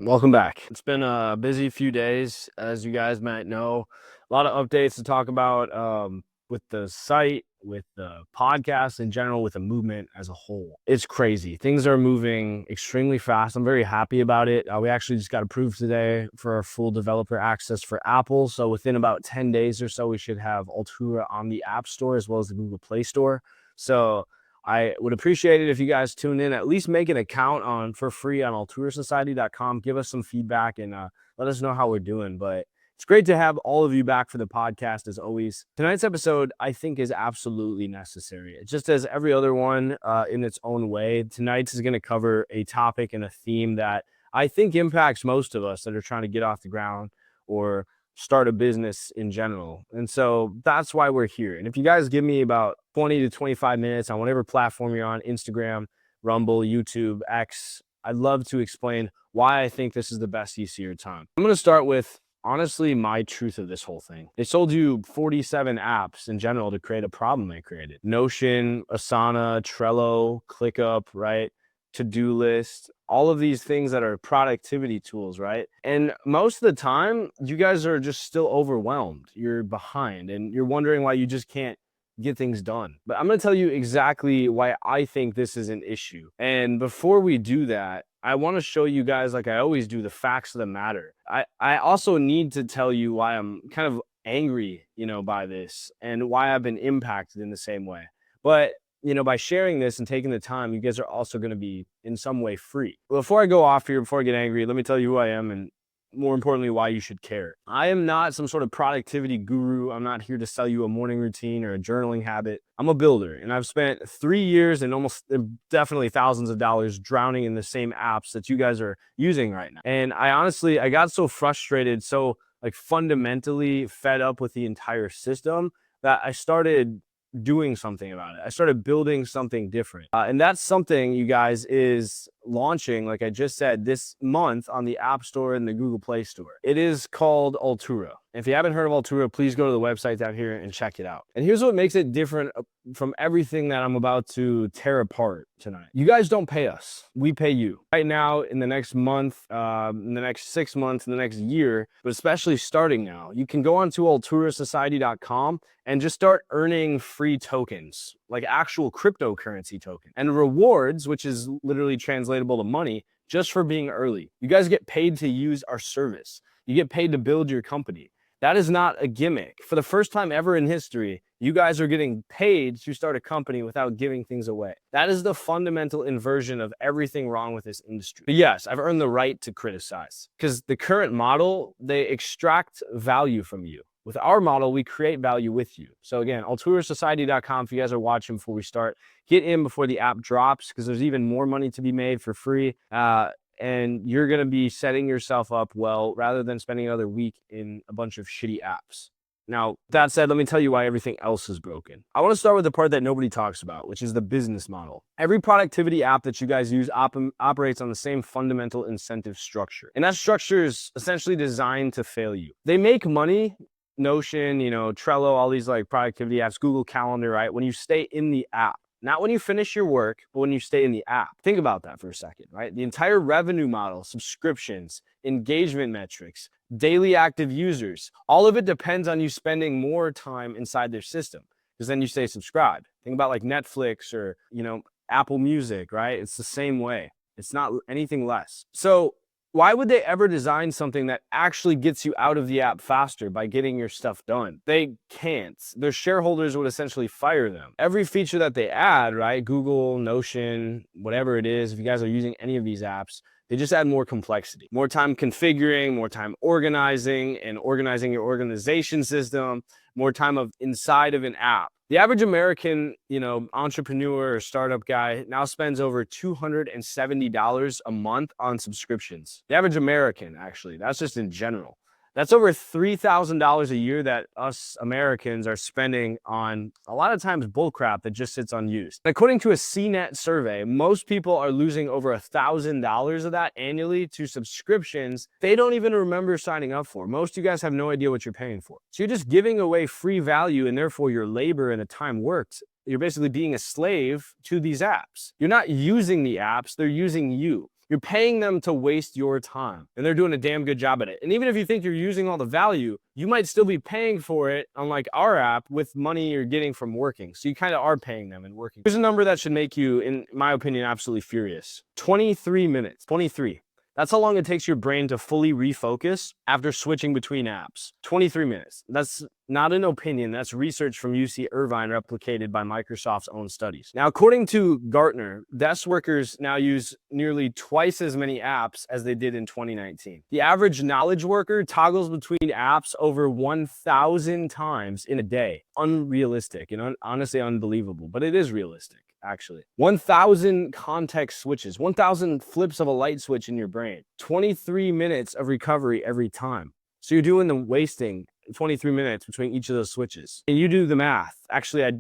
Welcome back. It's been a busy few days, as you guys might know. A lot of updates to talk about with the site, with the podcast in general, with the movement as a whole. It's crazy. Things are moving extremely fast. I'm very happy about it. We actually just got approved today for our full developer access for Apple. So within about 10 days or so, we should have Altura on the App Store as well as the Google Play Store. So I would appreciate it if you guys tune in, at least make an account on for free on alturasociety.com. Give us some feedback and let us know how we're doing. But it's great to have all of you back for the podcast as always. Tonight's episode, I think, is absolutely necessary. It just as every other one in its own way. Tonight's is going to cover a topic and a theme that I think impacts most of us that are trying to get off the ground or start a business in general. And so that's why we're here. And if you guys give me about 20 to 25 minutes on whatever platform you're on, Instagram, Rumble, YouTube, X, I'd love to explain why I think this is the best use of your time. I'm going to start with honestly my truth of this whole thing. They sold you 47 apps in general to create a problem they created. Notion, Asana, Trello, ClickUp, right? To-do list, all of these things that are productivity tools, right? And most of the time, you guys are just still overwhelmed. You're behind and you're wondering why you just can't get things done. But I'm going to tell you exactly why I think this is an issue. And before we do that, I want to show you guys, like I always do, the facts of the matter. I also need to tell you why I'm kind of angry, by this and why I've been impacted in the same way. But by sharing this and taking the time, you guys are also going to be in some way free. Before I go off here, before I get angry, let me tell you who I am and more importantly, why you should care. I am not some sort of productivity guru. I'm not here to sell you a morning routine or a journaling habit. I'm a builder, and I've spent 3 years and almost definitely thousands of dollars drowning in the same apps that you guys are using right now. And I got so frustrated, so like fundamentally fed up with the entire system that I started doing something about it. I started building something different. And that's something, you guys, is launching, like I just said, this month on the App Store and the Google Play Store. It is called Altura. If you haven't heard of Altura, please go to the website down here and check it out. And here's what makes it different from everything that I'm about to tear apart tonight. You guys don't pay us. We pay you. Right now, in the next month, in the next 6 months, in the next year, but especially starting now, you can go onto alturasociety.com and just start earning free tokens, like actual cryptocurrency token, and rewards, which is literally translatable to money, just for being early. You guys get paid to use our service. You get paid to build your company. That is not a gimmick. For the first time ever in history, you guys are getting paid to start a company without giving things away. That is the fundamental inversion of everything wrong with this industry. But yes, I've earned the right to criticize because the current model, they extract value from you. With our model, we create value with you. So again, alturasociety.com, if you guys are watching before we start, get in before the app drops because there's even more money to be made for free. And you're going to be setting yourself up well rather than spending another week in a bunch of shitty apps. Now, that said, let me tell you why everything else is broken. I want to start with the part that nobody talks about, which is the business model. Every productivity app that you guys use operates on the same fundamental incentive structure. And that structure is essentially designed to fail you. They make money, Notion, Trello, all these like productivity apps, Google Calendar, right? When you stay in the app. Not when you finish your work, but when you stay in the app. Think about that for a second, right? The entire revenue model, subscriptions, engagement metrics, daily active users, all of it depends on you spending more time inside their system because then you stay subscribed. Think about like Netflix or, Apple Music, right? It's the same way. It's not anything less. So why would they ever design something that actually gets you out of the app faster by getting your stuff done? They can't. Their shareholders would essentially fire them. Every feature that they add, right? Google, Notion, whatever it is, if you guys are using any of these apps, they just add more complexity, more time configuring, more time organizing and organizing your organization system, more time of inside of an app. The average American, entrepreneur or startup guy now spends over $270 a month on subscriptions. The average American, actually, that's just in general. That's over $3,000 a year that us Americans are spending on a lot of times bullcrap that just sits unused. According to a CNET survey, most people are losing over $1,000 of that annually to subscriptions they don't even remember signing up for. Most of you guys have no idea what you're paying for. So you're just giving away free value and therefore your labor and the time worked. You're basically being a slave to these apps. You're not using the apps, they're using you. You're paying them to waste your time, and they're doing a damn good job at it. And even if you think you're using all the value, you might still be paying for it, unlike our app, with money you're getting from working. So you kind of are paying them and working. Here's a number that should make you, in my opinion, absolutely furious. 23 minutes. 23. That's how long it takes your brain to fully refocus after switching between apps. 23 minutes. That's not an opinion. That's research from UC Irvine replicated by Microsoft's own studies. Now, according to Gartner, desk workers now use nearly twice as many apps as they did in 2019. The average knowledge worker toggles between apps over 1,000 times in a day. Unrealistic and honestly unbelievable, but it is realistic. Actually, 1,000 context switches, 1,000 flips of a light switch in your brain, 23 minutes of recovery every time. So you're doing the wasting 23 minutes between each of those switches. And you do the math. Actually, I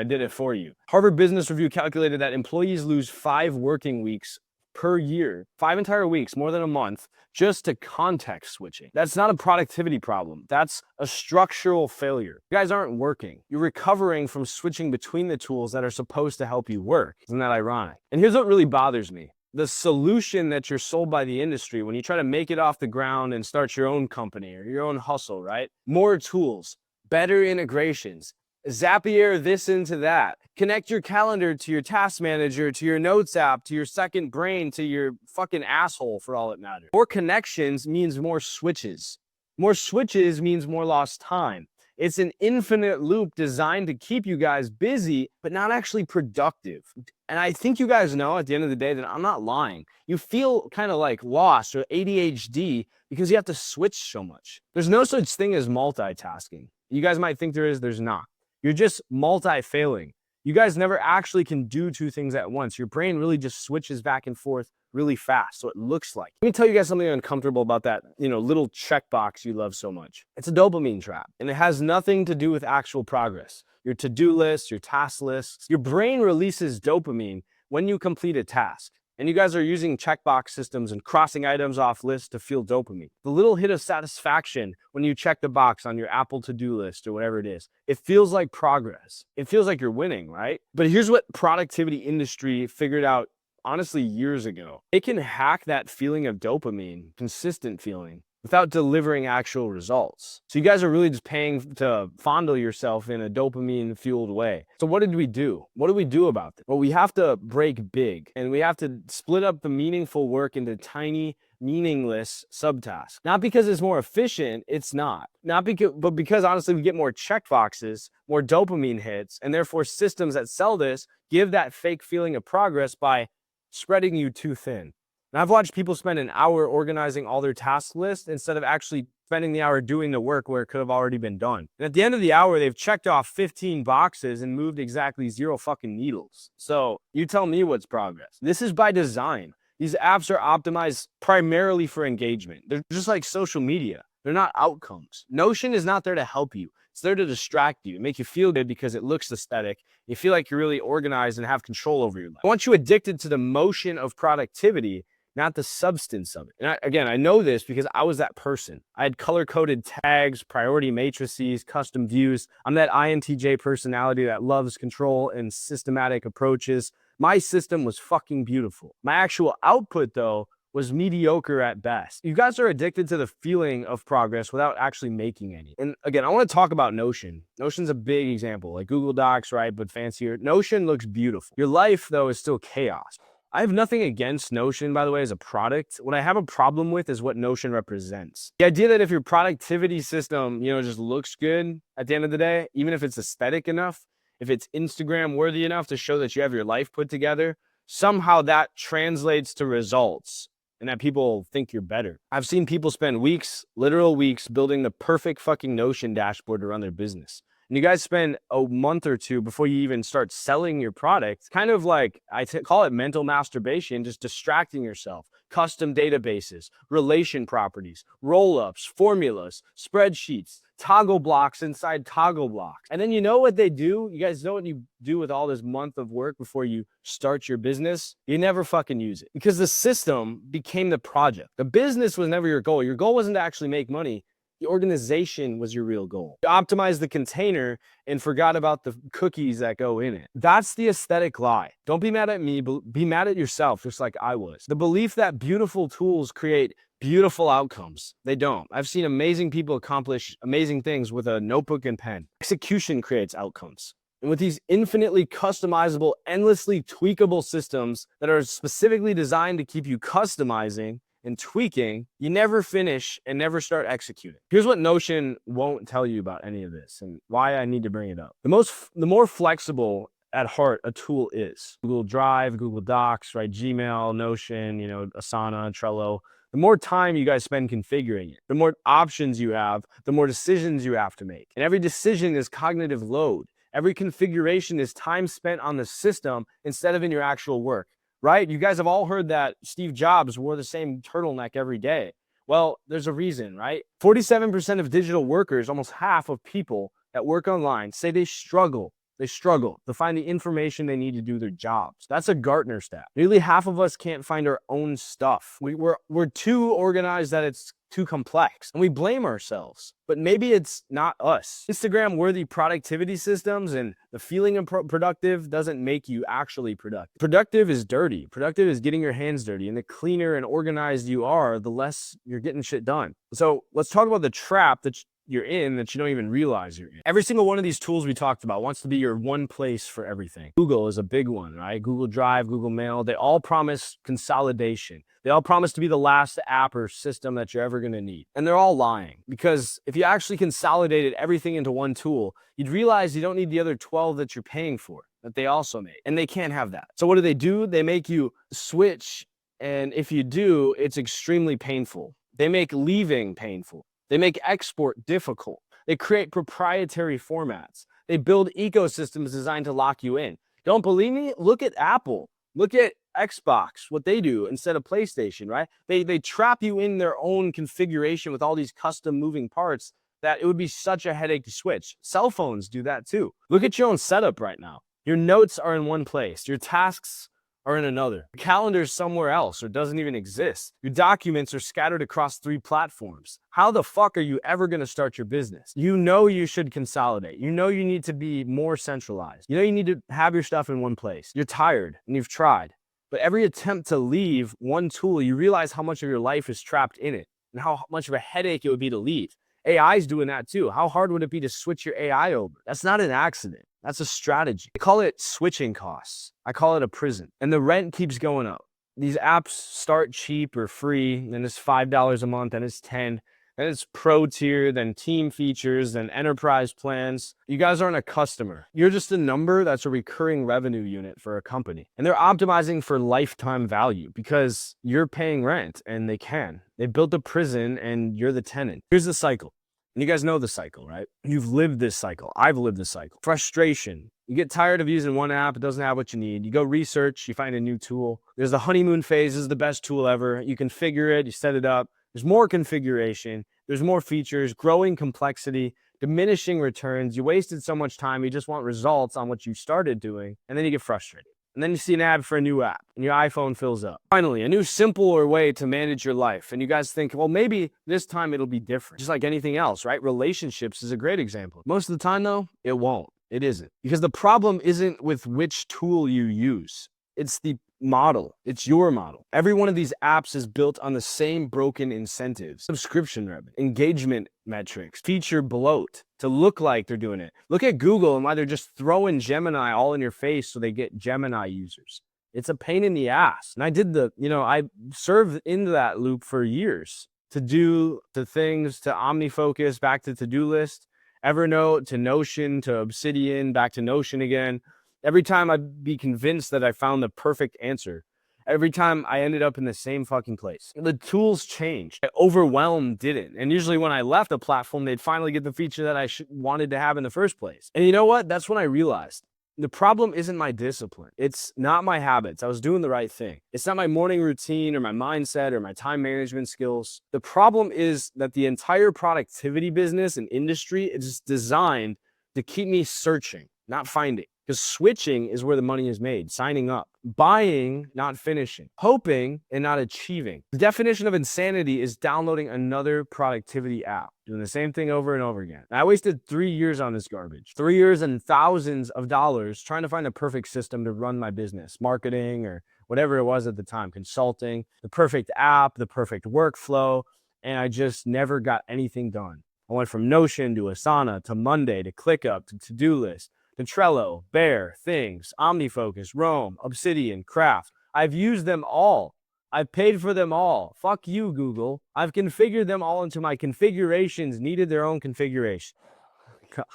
did it for you. Harvard Business Review calculated that employees lose 5 working weeks per year, 5 entire weeks, more than a month, just to context switching. That's not a productivity problem. That's a structural failure. You guys aren't working. You're recovering from switching between the tools that are supposed to help you work. Isn't that ironic? And here's what really bothers me. The solution that you're sold by the industry when you try to make it off the ground and start your own company or your own hustle, right? More tools, better integrations, Zapier this into that. Connect your calendar to your task manager, to your notes app, to your second brain, to your fucking asshole for all it matters. More connections means more switches. More switches means more lost time. It's an infinite loop designed to keep you guys busy, but not actually productive. And I think you guys know at the end of the day that I'm not lying. You feel kind of like lost or ADHD because you have to switch so much. There's no such thing as multitasking. You guys might think there is, there's not. You're just multi-failing. You guys never actually can do 2 things at once. Your brain really just switches back and forth really fast, so it looks like. Let me tell you guys something uncomfortable about that, little checkbox you love so much. It's a dopamine trap, and it has nothing to do with actual progress. Your to-do lists, your task lists, your brain releases dopamine when you complete a task. And you guys are using checkbox systems and crossing items off lists to feel dopamine. The little hit of satisfaction when you check the box on your Apple to-do list or whatever it is, it feels like progress. It feels like you're winning, right? But here's what productivity industry figured out, honestly, years ago. It can hack that feeling of dopamine, consistent feeling, without delivering actual results. So you guys are really just paying to fondle yourself in a dopamine-fueled way. So what did we do? What do we do about this? Well, we have to break big, and we have to split up the meaningful work into tiny, meaningless subtasks. Not because it's more efficient, it's not. But because honestly we get more checkboxes, more dopamine hits, and therefore systems that sell this give that fake feeling of progress by spreading you too thin. And I've watched people spend an hour organizing all their task lists instead of actually spending the hour doing the work where it could have already been done. And at the end of the hour, they've checked off 15 boxes and moved exactly 0 fucking needles. So you tell me what's progress. This is by design. These apps are optimized primarily for engagement. They're just like social media. They're not outcomes. Notion is not there to help you. It's there to distract you, make you feel good because it looks aesthetic. You feel like you're really organized and have control over your life. I want you addicted to the motion of productivity, not the substance of it. And I know this because I was that person. I had color-coded tags, priority matrices, custom views. I'm that INTJ personality that loves control and systematic approaches. My system was fucking beautiful. My actual output, though, was mediocre at best. You guys are addicted to the feeling of progress without actually making any. And again, I want to talk about Notion. Notion's a big example, like Google Docs, right, but fancier. Notion looks beautiful. Your life, though, is still chaos. I have nothing against Notion, by the way, as a product. What I have a problem with is what Notion represents. The idea that if your productivity system, just looks good at the end of the day, even if it's aesthetic enough, if it's Instagram worthy enough to show that you have your life put together, somehow that translates to results and that people think you're better. I've seen people spend weeks, literal weeks, building the perfect fucking Notion dashboard to run their business. And you guys spend a month or 2 before you even start selling your product, kind of like, call it mental masturbation, just distracting yourself. Custom databases, relation properties, roll-ups, formulas, spreadsheets, toggle blocks inside toggle blocks. And then you know what they do? You guys know what you do with all this month of work before you start your business? You never fucking use it, because the system became the project. The business was never your goal. Your goal wasn't to actually make money. The goal was to actually make your business better. I've seen people spend weeks, literal weeks, building the perfect fucking Notion dashboard to run their business. And you guys spend a month or 2 before you even start selling your product, kind of like, call it mental masturbation, just distracting yourself. Custom databases, relation properties, roll-ups, formulas, spreadsheets, toggle blocks inside toggle blocks. And then you know what they do? You guys know what you do with all this month of work before you start your business? You never fucking use it, because the system became the project. The business was never your goal. Your goal wasn't to actually make money. The organization was your real goal. You optimized the container and forgot about the cookies that go in it. That's the aesthetic lie. Don't be mad at me, but be mad at yourself, just like I was. The belief that beautiful tools create beautiful outcomes. They don't. I've seen amazing people accomplish amazing things with a notebook and pen. Execution creates outcomes. And with these infinitely customizable, endlessly tweakable systems that are specifically designed to keep you customizing and tweaking, you never finish and never start executing. Here's what Notion won't tell you about any of this and why I need to bring it up. The more flexible at heart a tool is. Google Drive, Google Docs, right? Gmail, Notion, Asana, Trello. The more time you guys spend configuring it, the more options you have, the more decisions you have to make. And every decision is cognitive load. Every configuration is time spent on the system instead of in your actual work, right? You guys have all heard that Steve Jobs wore the same turtleneck every day. Well, there's a reason, right? 47% of digital workers, almost half of people that work online, say they struggle to find the information they need to do their jobs. That's a Gartner stat. Nearly half of us can't find our own stuff. We're too organized that it's too complex, and we blame ourselves. But maybe it's not us. Instagram-worthy productivity systems and the feeling of productive doesn't make you actually productive. Productive is dirty. Productive is getting your hands dirty, and the cleaner and organized you are, the less you're getting shit done. So let's talk about the trap that you're in that you don't even realize you're in. Every single one of these tools we talked about wants to be your one place for everything. Google is a big one, right? Google Drive, Google Mail, they all promise consolidation. They all promise to be the last app or system that you're ever going to need. And they're all lying, because if you actually consolidated everything into one tool, you'd realize you don't need the other 12 that you're paying for, that they also make. And they can't have that. So what do? They make you switch. And if you do, it's extremely painful. They make leaving painful. They make export difficult. They create proprietary formats. They build ecosystems designed to lock you in. Don't believe me? Look at Apple. Look at Xbox, what they do instead of PlayStation, right? They trap you in their own configuration with all these custom moving parts that it would be such a headache to switch. Cell phones do that too. Look at your own setup right now. Your notes are in one place. Your tasks are in another. Your calendar is somewhere else or doesn't even exist. Your documents are scattered across 3 platforms. How the fuck are you ever going to start your business? You know you should consolidate. You know you need to be more centralized. You know you need to have your stuff in one place. You're tired and you've tried. But every attempt to leave one tool, you realize how much of your life is trapped in it and how much of a headache it would be to leave. AI is doing that too. How hard would it be to switch your AI over? That's not an accident. That's a strategy. I call it switching costs. I call it a prison. And the rent keeps going up. These apps start cheap or free, then it's $5 a month, then it's $10, then it's pro tier, then team features, then enterprise plans. You guys aren't a customer. You're just a number that's a recurring revenue unit for a company. And they're optimizing for lifetime value because you're paying rent and they can. They built a prison and you're the tenant. Here's the cycle. And you guys know the cycle, right? You've lived this cycle. I've lived this cycle. Frustration. You get tired of using one app. It doesn't have what you need. You go research. You find a new tool. There's the honeymoon phase. This is the best tool ever. You configure it. You set it up. There's more configuration. There's more features, growing complexity, diminishing returns. You wasted so much time. You just want results on what you started doing. And then you get frustrated. And then you see an ad for a new app and your iPhone fills up. Finally, a new simpler way to manage your life. And you guys think, well, maybe this time it'll be different. Just like anything else, right? Relationships is a great example. Most of the time though, it won't. It isn't. Because the problem isn't with which tool you use. It's the model. It's your model. Every one of these apps is built on the same broken incentives: subscription revenue, engagement metrics, feature bloat to look like they're doing it. Look at Google and why they're just throwing Gemini all in your face so they get Gemini users. It's a pain in the ass. And I served into that loop for years to do the things to OmniFocus, back to to-do list, Evernote to Notion to Obsidian, back to Notion again. Every time I'd be convinced that I found the perfect answer. Every time I ended up in the same fucking place. The tools changed. Overwhelm didn't. And usually when I left a platform, they'd finally get the feature that I wanted to have in the first place. And you know what? That's when I realized the problem isn't my discipline. It's not my habits. I was doing the right thing. It's not my morning routine or my mindset or my time management skills. The problem is that the entire productivity business and industry is designed to keep me searching, not finding. Because switching is where the money is made. Signing up, buying, not finishing, hoping, and not achieving. The definition of insanity is downloading another productivity app, doing the same thing over and over again. I wasted 3 years on this garbage, 3 years and thousands of dollars trying to find a perfect system to run my business, marketing or whatever it was at the time, consulting, the perfect app, the perfect workflow, and I just never got anything done. I went from Notion to Asana to Monday to ClickUp to To-Do List to Trello, Bear, Things, OmniFocus, Roam, Obsidian, Craft. I've used them all. I've paid for them all. Fuck you, Google. I've configured them all into my configurations, needed their own configuration.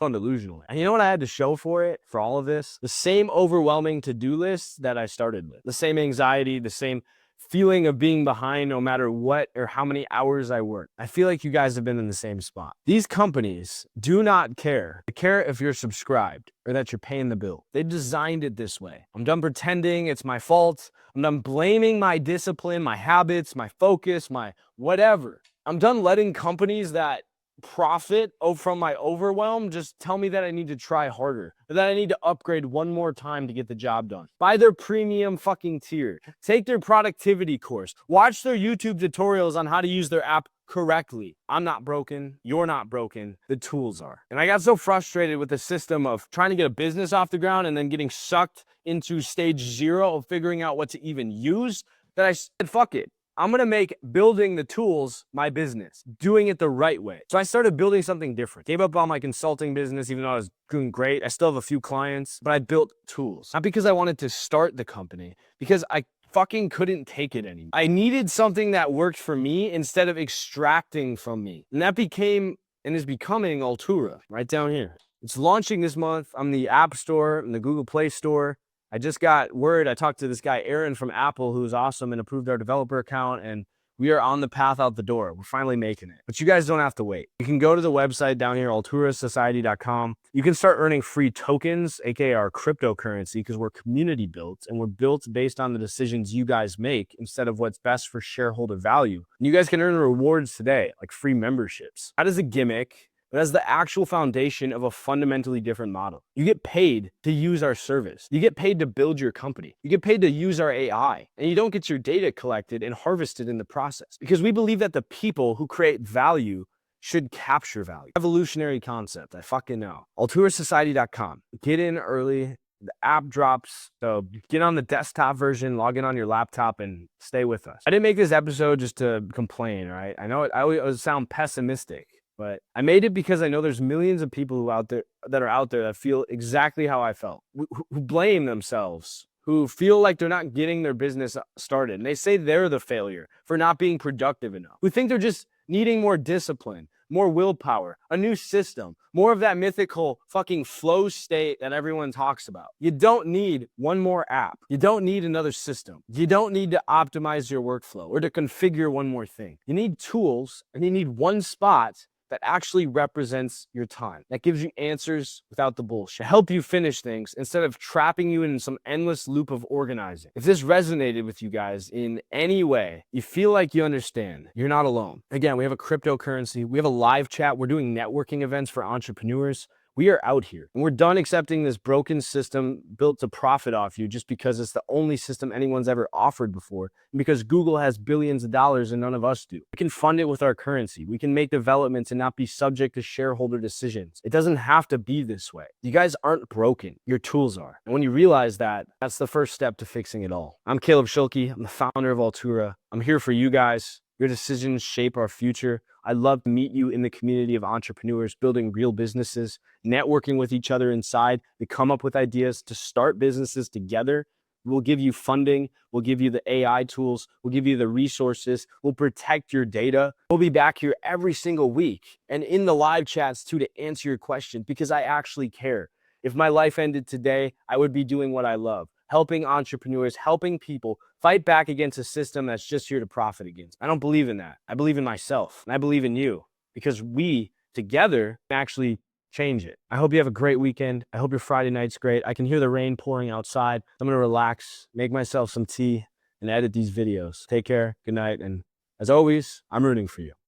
Delusional. And you know what I had to show for it, for all of this? The same overwhelming to-do list that I started with. The same anxiety, the same feeling of being behind no matter what or how many hours I work. I feel like you guys have been in the same spot. These companies do not care. They care if you're subscribed or that you're paying the bill. They designed it this way. I'm done pretending it's my fault. I'm done blaming my discipline, my habits, my focus, my whatever. I'm done letting companies that profit from my overwhelm just tell me that I need to try harder, or that I need to upgrade one more time to get the job done. Buy their premium fucking tier, take their productivity course, watch their YouTube tutorials on how to use their app correctly. I'm not broken, you're not broken, the tools are. And I got so frustrated with the system of trying to get a business off the ground and then getting sucked into stage 0 of figuring out what to even use that I said, fuck it. I'm going to make building the tools my business, doing it the right way. So I started building something different. Gave up on my consulting business, even though I was doing great. I still have a few clients, but I built tools. Not because I wanted to start the company, because I fucking couldn't take it anymore. I needed something that worked for me instead of extracting from me. And that became and is becoming Altura right down here. It's launching this month on the App Store and the Google Play Store. I just got word. I talked to this guy, Aaron from Apple, who's awesome and approved our developer account. And we are on the path out the door. We're finally making it. But you guys don't have to wait. You can go to the website down here, alturasociety.com. You can start earning free tokens, aka our cryptocurrency, because we're community built and we're built based on the decisions you guys make instead of what's best for shareholder value. And you guys can earn rewards today, like free memberships. Not as a gimmick, but as the actual foundation of a fundamentally different model. You get paid to use our service. You get paid to build your company. You get paid to use our AI, and you don't get your data collected and harvested in the process, because we believe that the people who create value should capture value. Evolutionary concept, I fucking know. alturasociety.com. Get in early. The app drops, so get on the desktop version, log in on your laptop, and stay with us. I didn't make this episode just to complain, right? I know I always sound pessimistic, but I made it because I know there's millions of people who are out there that feel exactly how I felt, who blame themselves, who feel like they're not getting their business started. And they say they're the failure for not being productive enough, who think they're just needing more discipline, more willpower, a new system, more of that mythical fucking flow state that everyone talks about. You don't need one more app. You don't need another system. You don't need to optimize your workflow or to configure one more thing. You need tools, and you need one spot that actually represents your time, that gives you answers without the bullshit, help you finish things instead of trapping you in some endless loop of organizing. If this resonated with you guys in any way, you feel like you understand, you're not alone. Again, we have a cryptocurrency, we have a live chat, we're doing networking events for entrepreneurs. We are out here, and we're done accepting this broken system built to profit off you just because it's the only system anyone's ever offered before, and because Google has billions of dollars and none of us do. We can fund it with our currency. We can make developments and not be subject to shareholder decisions. It doesn't have to be this way. You guys aren't broken. Your tools are. And when you realize that, that's the first step to fixing it all. I'm Caleb Schulke. I'm the founder of Altura. I'm here for you guys. Your decisions shape our future. I'd love to meet you in the community of entrepreneurs building real businesses, networking with each other inside to come up with ideas to start businesses together. We'll give you funding. We'll give you the AI tools. We'll give you the resources. We'll protect your data. We'll be back here every single week and in the live chats too to answer your questions, because I actually care. If my life ended today, I would be doing what I love, helping entrepreneurs, helping people fight back against a system that's just here to profit against. I don't believe in that. I believe in myself, and I believe in you, because we together can actually change it. I hope you have a great weekend. I hope your Friday night's great. I can hear the rain pouring outside. I'm going to relax, make myself some tea, and edit these videos. Take care. Good night. And as always, I'm rooting for you.